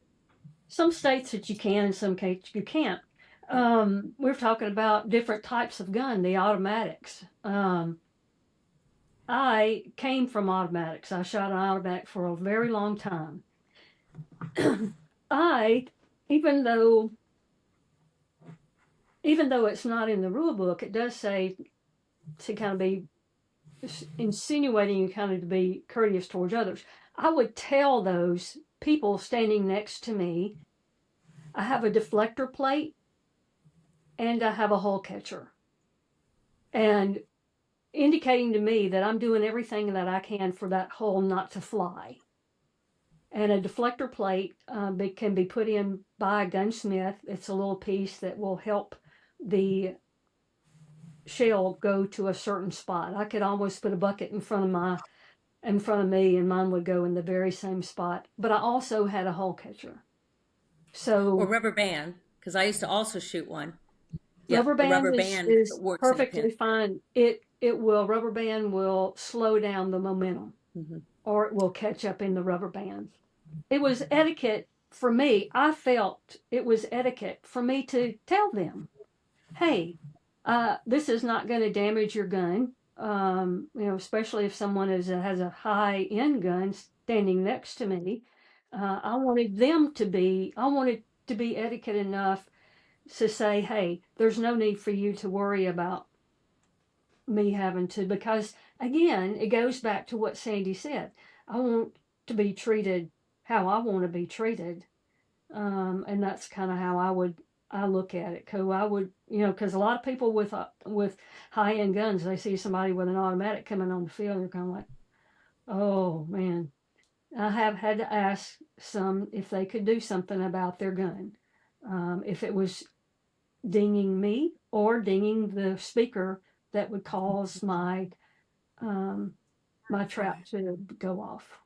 some states that you can, in some cases you can't. We're talking about different types of gun, the automatics. I came from automatics. I shot an automatic for a very long time. I, even though even though it's not in the rule book, it does say to kind of be insinuating you kind of to be courteous towards others. I would tell those people standing next to me, I have a deflector plate and I have a hole catcher. And indicating to me that I'm doing everything that I can for that hole not to fly. And a deflector plate can be put in by a gunsmith. It's a little piece that will help the shell go to a certain spot. I could almost put a bucket in front of me and mine would go in the very same spot. But I also had a hole catcher. Or So rubber band, because I used to also shoot one. Yeah, rubber the band rubber is, band is works in a pin. perfectly fine. Rubber band will slow down the momentum Hmm. or it will catch up in the rubber band. It was etiquette for me. I felt it was etiquette for me to tell them, hey, this is not going to damage your gun. Especially if someone has a high end gun standing next to me. I wanted to be etiquette enough to say, hey, there's no need for you to worry about me having to, because again, it goes back to what Sandy said. I want to be treated how I want to be treated. And that's kind of how I look at it. Cause I would, cause a lot of people with high end guns, they see somebody with an automatic coming on the field, they're kind of like, oh man. I have had to ask some if they could do something about their gun. If it was dinging me or dinging the speaker that would cause um, my trap Right. to go off.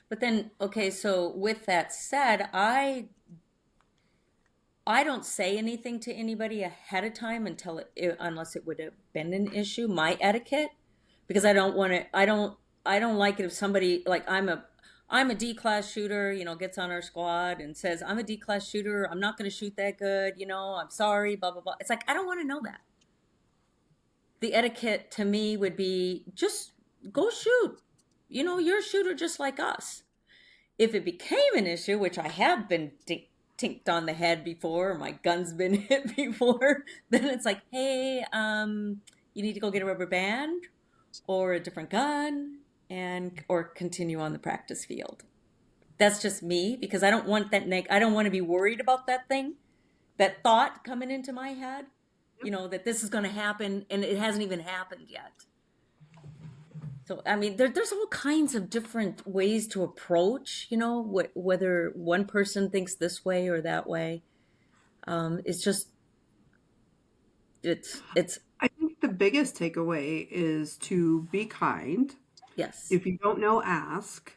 But then, okay, so with that said, I don't say anything to anybody ahead of time until unless it would have been an issue, my etiquette, because I don't want to, I don't like it if somebody like I'm a D class shooter, gets on our squad and says, I'm a D class shooter, I'm not going to shoot that good, I'm sorry, blah blah blah. It's like I don't want to know that. The etiquette to me would be just go shoot. You're a shooter just like us. If it became an issue, which I have been tinked on the head before, or my gun's been hit before, then it's like, hey, you need to go get a rubber band or a different gun and or continue on the practice field. That's just me because I don't want that I don't want to be worried about that thing, that thought coming into my head, that this is going to happen and it hasn't even happened yet. So, I mean, there's all kinds of different ways to approach, whether one person thinks this way or that way. It's just, it's, I think the biggest takeaway is to be kind. yes. If you don't know, ask.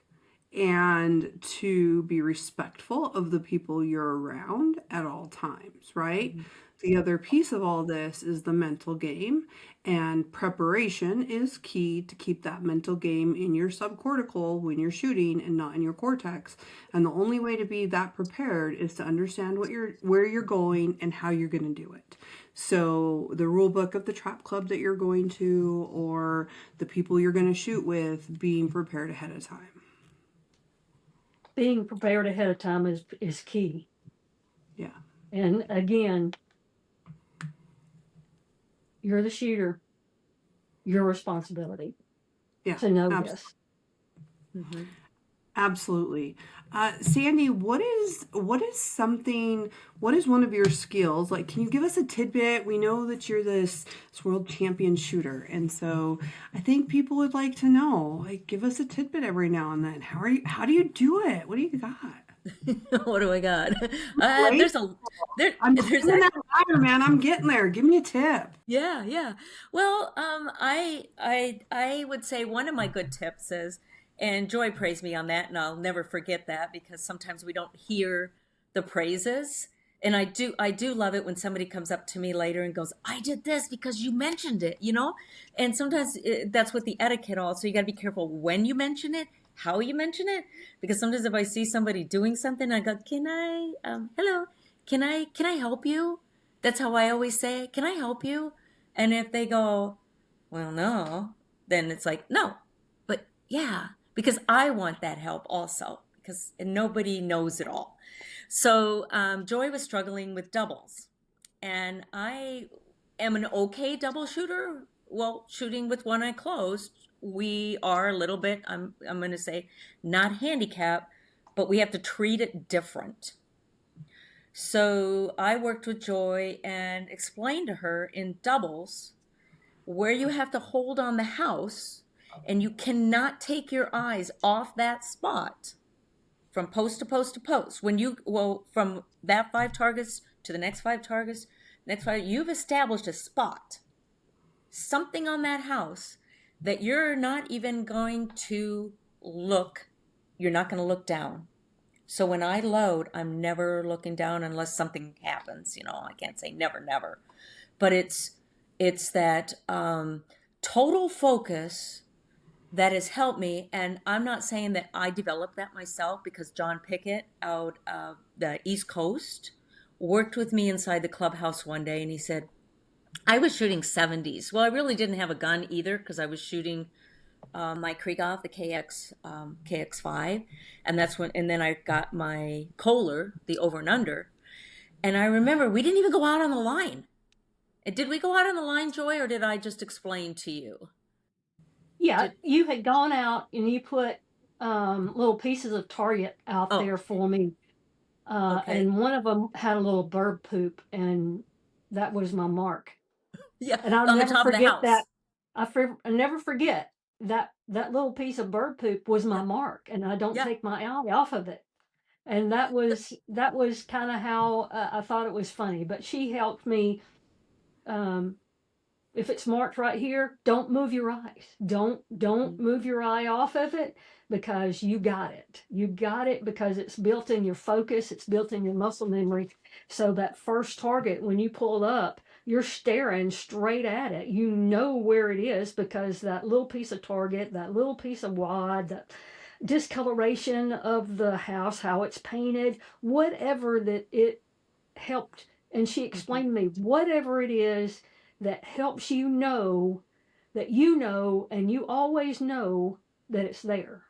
And to be respectful of the people you're around at all times, right? Mhm. The other piece of all this is the mental game, and preparation is key to keep that mental game in your subcortical when you're shooting and not in your cortex. And the only way to be that prepared is to understand where you're going and how you're going to do it. So the rule book of the trap club that you're going to, or the people you're going to shoot with, being prepared ahead of time. Being prepared ahead of time is key. Yeah. And again, you're the shooter. Your responsibility Yeah. to know Absolutely. this. Mm-hmm. Absolutely. Sandy, what is one of your skills? Like, can you give us a tidbit? We know that you're this world champion shooter, and so I think people would like to know. Like, give us a tidbit every now and then. How do you do it? What do you got? What do I got? Right? I'm There's climbing that ladder, man. I'm getting there. Give me a tip. Yeah, yeah. Well, I would say one of my good tips is, and Joy praised me on that, and I'll never forget that because sometimes we don't hear the praises. And I do love it when somebody comes up to me later and goes, "I did this because you mentioned it." And sometimes that's what the etiquette also. You got to be careful when you mention it, how you mention it, because sometimes if I see somebody doing something, I go, "Can I, hello, can I help you? That's how I always say it. Can I help you? And if they go, well, no, then it's like, no, but yeah, because I want that help also, because nobody knows it all. So Joy was struggling with doubles, and I am an okay double shooter. Well, shooting with one eye closed, we are a little bit, I'm going to say, not handicapped, but we have to treat it different. So I worked with Joy and explained to her in doubles where you have to hold on the house and you cannot take your eyes off that spot from post to post to post. When you, well, from that 5 targets to the next 5 targets, next 5, you've established a spot, something on that house that you're not even going to look, you're not going to look down. So when I load, I'm never looking down unless something happens. I can't say never, never, but it's that total focus that has helped me. And I'm not saying that I developed that myself, because John Pickett out of the East Coast worked with me inside the clubhouse one day, and he said, I was shooting 70s. Well, I really didn't have a gun either, because I was shooting my Krieghoff, the KX5, and then I got my Kohler, the over and under, and I remember we didn't even go out on the line. Did we go out on the line, Joy, or did I just explain to you? Yeah, Did you had gone out and you put little pieces of target out Oh, there for me, okay, and one of them had a little bird poop, and that was my mark. yeah, And I'll on the never top of the forget that. house. I never forget that that little piece of bird poop was my Yep, mark, and I don't yeah, take my eye off of it. And that was kind of how I thought it was funny. But she helped me. Um, if it's marked right here, don't move your eyes. Don't move your eye off of it, because you got it. You got it because it's built in your focus, it's built in your muscle memory. So that first target, when you pull up, you're staring straight at it. You know where it is, because that little piece of target, that little piece of wad, that discoloration of the house, how it's painted, whatever that it helped. And she hmm explained to me, whatever it is that helps you know that you know, and you always know that it's there.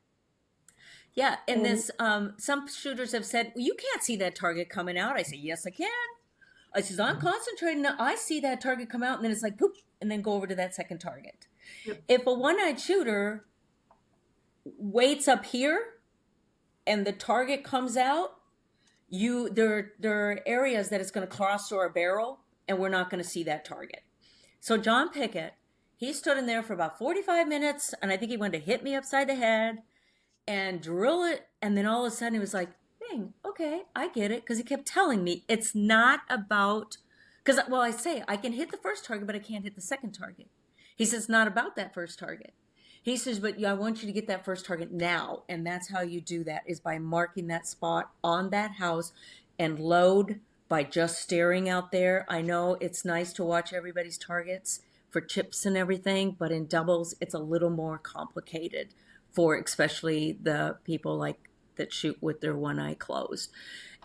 yeah. And And this, some shooters have said, well, you can't see that target coming out. I say, yes, I can. I says, I'm concentrating. I see that target come out, and then it's like poop, and then go over to that second target. Yep. If a one-eyed shooter waits up here and the target comes out, there are areas that it's going to cross through our barrel, and we're not going to see that target. So John Pickett, he stood in there for about 45 minutes, and I think he wanted to hit me upside the head and drill it, and then all of a sudden he was like, dang, okay, I get it, because he kept telling me it's not about, because, well, I say I can hit the first target, but I can't hit the second target. He says it's not about that first target. He says, but I want you to get that first target now, and that's how you do that, is by marking that spot on that house and load by just staring out there. I know it's nice to watch everybody's targets for chips and everything, but in doubles it's a little more complicated for especially the people like that shoot with their one eye closed.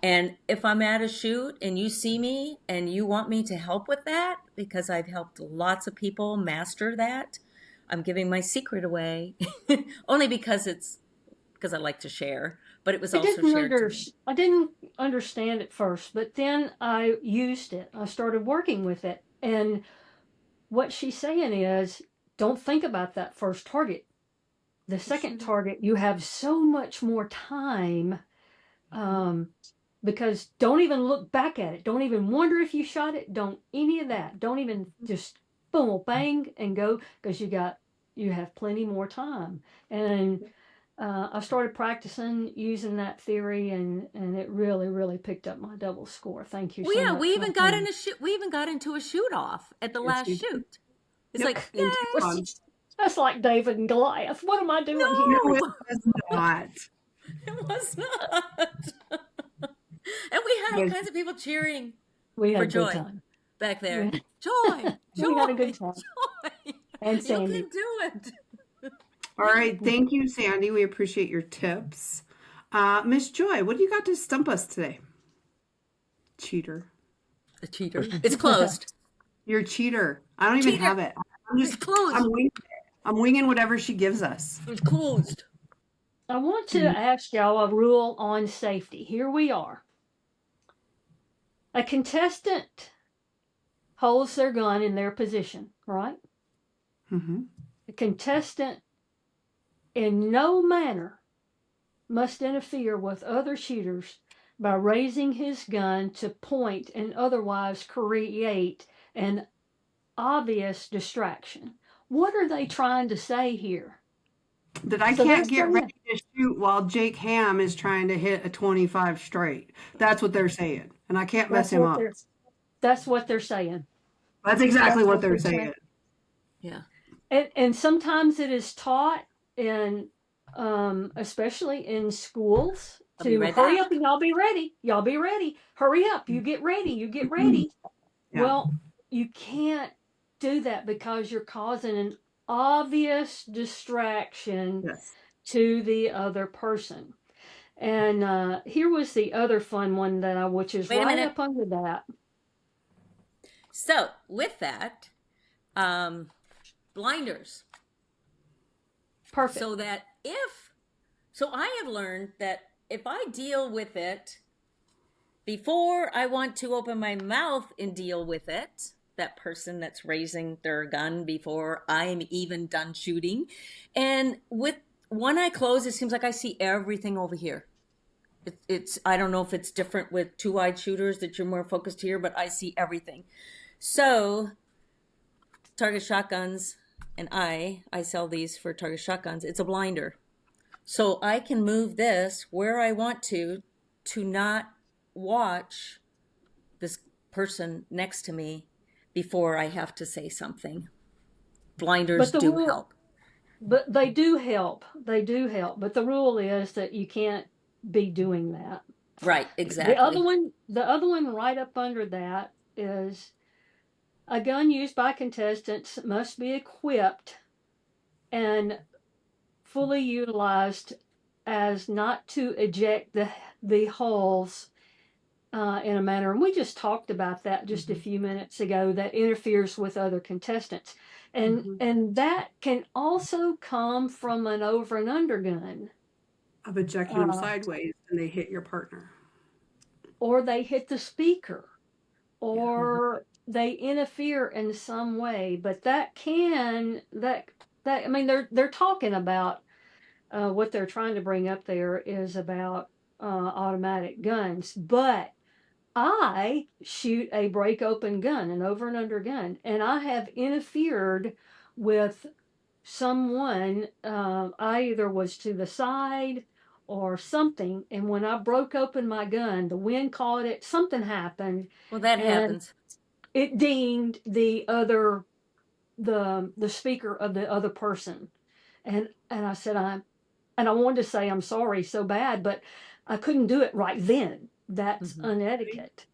And if I'm at a shoot and you see me and you want me to help with that, because I've helped lots of people master that, I'm giving my secret away only because I like to share, but it was also shared to me. I didn't understand it first, but then I used it. I started working with it. And what she's saying is, don't think about that first target. The Just second shoot it. target, you have so much more time, um, because don't even look back at it. Don't even wonder if you shot it. Don't any of that. Don't even just boom, bang, and go, because you have plenty more time. And I started practicing using that theory, and it really really picked up my double score. Thank you Well, so yeah, much, my friend. we even got into a shoot off at the Yes, last we did. shoot. It's Yep. like, In yay! Tucson. That's like David and Goliath. What am I doing No, here? it No, was not. it was not. And we had all But kinds of people cheering We had for a good Joy time. back there. We, Joy, we had a good joy, time. joy. And You Sandy. can do it. all right. Thank you, Sandy. We appreciate your tips. Miss Joy, what do you got to stump us today? Cheater. A cheater. It's closed. You're a cheater. I don't even Cheater. have it. It's closed. I'm winging whatever she gives us. It's closed. I want Do to you? ask y'all a rule on safety. Here we are. A contestant holds their gun in their position, right? Mm-hmm. A contestant in no manner must interfere with other shooters by raising his gun to point and otherwise create an obvious distraction. What are they trying to say here? That I So they're can't get saying ready to shoot while Jake Ham is trying to hit a 25 straight. That's what they're saying. And I can't mess that's him what up. they're saying. That's exactly That's what what they're they're saying. saying. Yeah. And sometimes it is taught in especially in schools I'll be to right hurry up back. and y'all be ready. Y'all be ready. Hurry up. You get ready. You get ready. Yeah. Well, you can't do that because you're causing an obvious distraction Yes. to the other person. And here was the other fun one which is Wait a right minute. up under that. So with that, um, blinders. Perfect. So that so I have learned that if I deal with it before I want to open my mouth and deal with it, that person that's raising their gun before I'm even done shooting, and with one eye closed, it seems like I see everything over here. It's I don't know if it's different with two-eyed shooters that you're more focused here, but I see everything. So Target shotguns, and I sell these for Target shotguns. It's a blinder, so I can move this where I want to not watch this person next to me before I have to say something. Blinders But the do rule help. But they do help. They do help. But the rule is that you can't be doing that. Right, The other exactly. one, the other one right up under that is a gun used by contestants must be equipped and fully utilized as not to eject the hulls in a manner, and we just talked about that just a Mm-hmm. few minutes ago, that interferes with other contestants. And Mm-hmm. and that can also come from an over and under gun. Of ejecting them Uh, sideways and they hit your partner. or they hit the speaker, Yeah. Mm-hmm. or they interfere in some way. But that I mean, they're talking about what they're trying to bring up there is about automatic guns, but I shoot a break open gun, an over and under gun, and I have interfered with someone. I either was to the side or something, and when I broke open my gun, the wind caught it, something happened, Well, that and happens. it dinged the speaker of the other person. And I said, I wanted to say I'm sorry so bad, but I couldn't do it right then. That's Mm-hmm. unetiquette.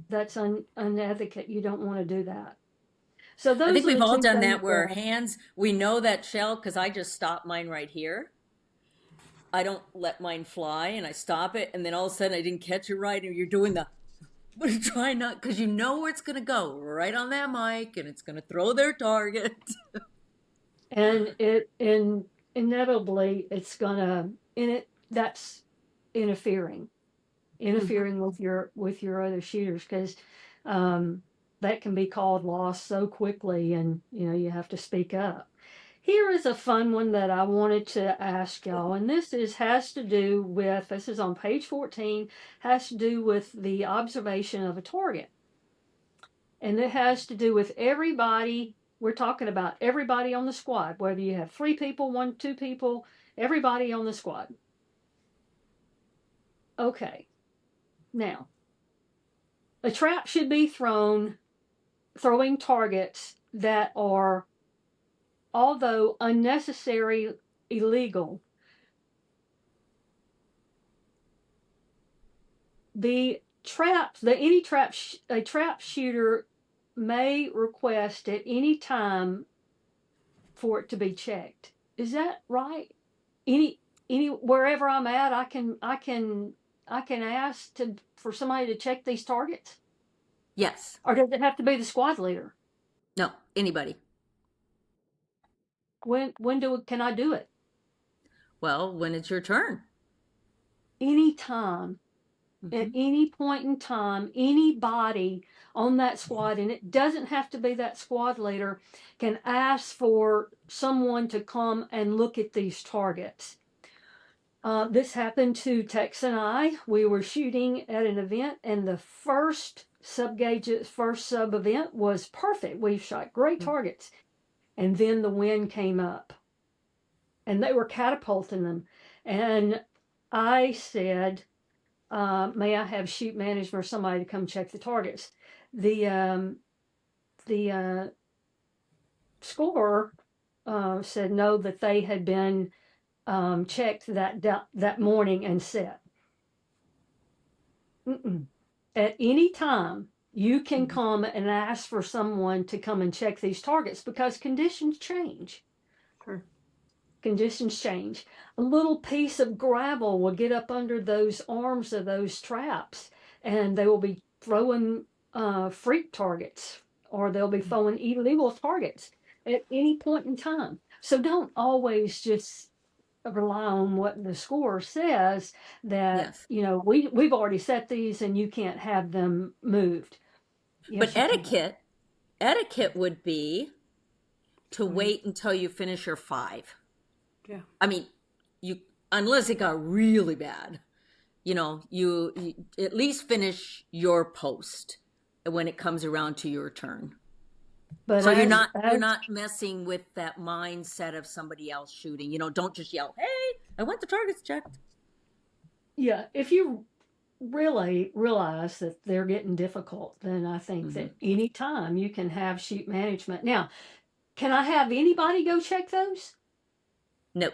That's unetiquette. You don't want to do that. So I think those are we've the all two done things that where that, hands, we know that shell because I just stop mine right here. I don't let mine fly and I stop it, and then all of a sudden I didn't catch it right, and you're doing the but try not because you know where it's gonna go right on that mic and it's gonna throw their target. and it inevitably it's gonna in it that's interfering Mm-hmm. interfering with your other shooters, because um, that can be called lost so quickly, and you have to speak up. Here is a fun one that I wanted to ask y'all, and this is on page 14, has to do with the observation of a target. And it has to do with everybody. We're talking about everybody on the squad, whether you have 3 people, 2 people, everybody on the squad. Okay. Now, a trap should be throwing targets that are, although unnecessary, illegal. A trap shooter may request at any time for it to be checked. Is that right? Any Wherever I'm at, I can I can ask for somebody to check these targets, Yes. or does it have to be the squad leader? No, anybody. When can I do it? Well, when it's your turn. Anytime. At Hmm. any point in time, anybody on that squad, and it doesn't have to be that squad leader, can ask for someone to come and look at these targets. This happened to Tex and I. We were shooting at an event, and the first sub event was perfect. We shot great targets, and then the wind came up, and they were catapulting them. And I said, may I have shoot management or somebody to come check the targets? The scorer said no, that they had been checked that morning and set. Mm-mm. At any time, you can come and ask for someone to come and check these targets because conditions change. Sure. Conditions change. A little piece of gravel will get up under those arms of those traps, and they will be throwing freak targets, or they'll be throwing illegal targets at any point in time. So don't always just rely on what the score says, that Yes. we've already set these and you can't have them moved. But Yes, you can. etiquette would be to Go ahead. wait until you finish your 5. Yeah. I mean, you unless it got really bad, you at least finish your post when it comes around to your turn. But So as you're not messing with that mindset of somebody else shooting. Don't just yell, "Hey, I want the targets checked." yeah, if you really realize that they're getting difficult, then I think Hmm. that any time you can have shoot management. Now, can I have anybody go check those? No,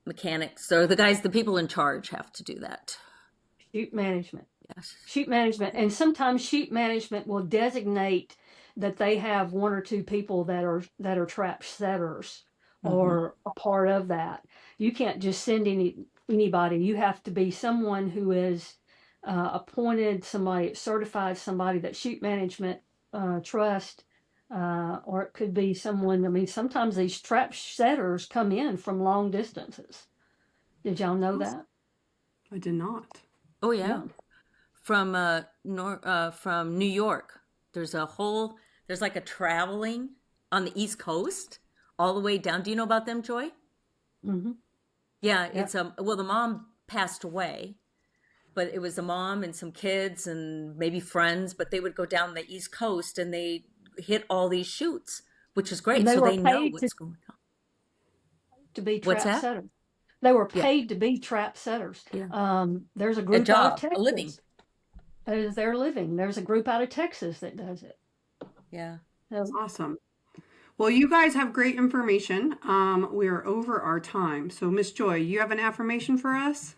mechanics or the people in charge have to do that. Shoot management. Yes. Shoot management. And sometimes shoot management will designate that they have one or two people that are trap setters Hmm. or a part of that. You can't just send anybody. You have to be someone who is appointed, somebody certified, somebody that shoot management trust, or it could be someone. I mean, sometimes these trap setters come in from long distances. Did y'all know Awesome. that? I did not. Oh Yeah. yeah, from New York. There's like a traveling on the East Coast all the way down. Do you know about them, Joy? Mm-hmm. Yeah, Yeah. well, the mom passed away, but it was the mom and some kids and maybe friends, but they would go down the East Coast and they hit all these shoots, which is And great. they So were they know paid what's going on. to be What's trap that? setters. They were Yeah, paid to be trap setters. yeah. There's a A group out of job, a living. Texas that is their living. There's a group out of Texas that does it. Yeah. So Awesome. Well, you guys have great information. We are over our time. So, Miss Joy, you have an affirmation for us?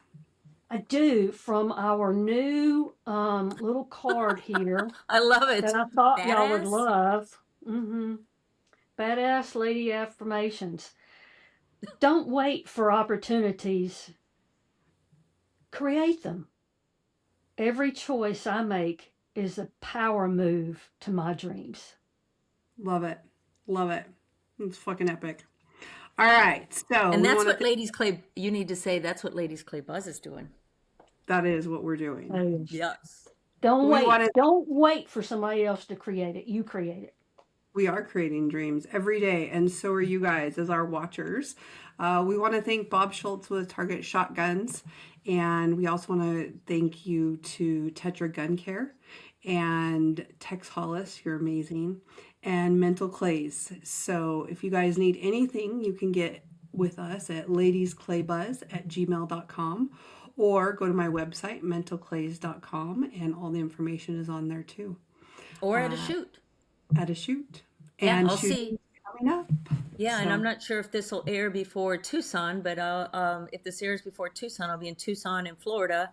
I do, from our new little card here I love that it. I thought y'all would Badass. love. Mm-hmm. Badass lady affirmations. Don't wait for opportunities. Create them. Every choice I make is a power move to my dreams. Love it. Love it. It's fucking epic. All right. So, And we that's want to what thank Ladies Clay, you need to say that's what Ladies Clay Buzz is doing. that is what we're doing. Yes. Don't We want wait. to Don't wait for somebody else to create it. You create it. We are creating dreams every day, and so are you guys as our watchers. We want to thank Bob Schultz with Target Shotguns, and we also want to thank you to Tetra Gun Care and Tex Hollis. You're amazing, and Mental Clays. So if you guys need anything, you can get with us at ladiesclaybuzz@gmail.com or go to my website, mentalclays.com, and all the information is on there too. Or at a Uh, shoot. at a shoot Yeah, and I'll see. shooting coming up. Yeah, and I'm So not sure if this will air before Tucson, but if this airs before Tucson, I'll be in Tucson in Florida.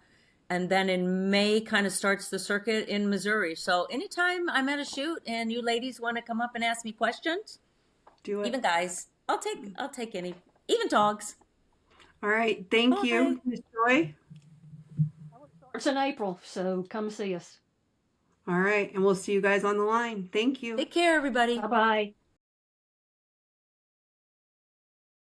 And then in May kind of starts the circuit in Missouri. So anytime I'm at a shoot and you ladies want to come up and ask me questions, do it. even guys, I'll take any, even dogs. All right. Thank Bye. you, Miss Joy. I would start starts in April, so come see us. All right. And we'll see you guys on the line. Thank you. Take care, everybody. Bye bye.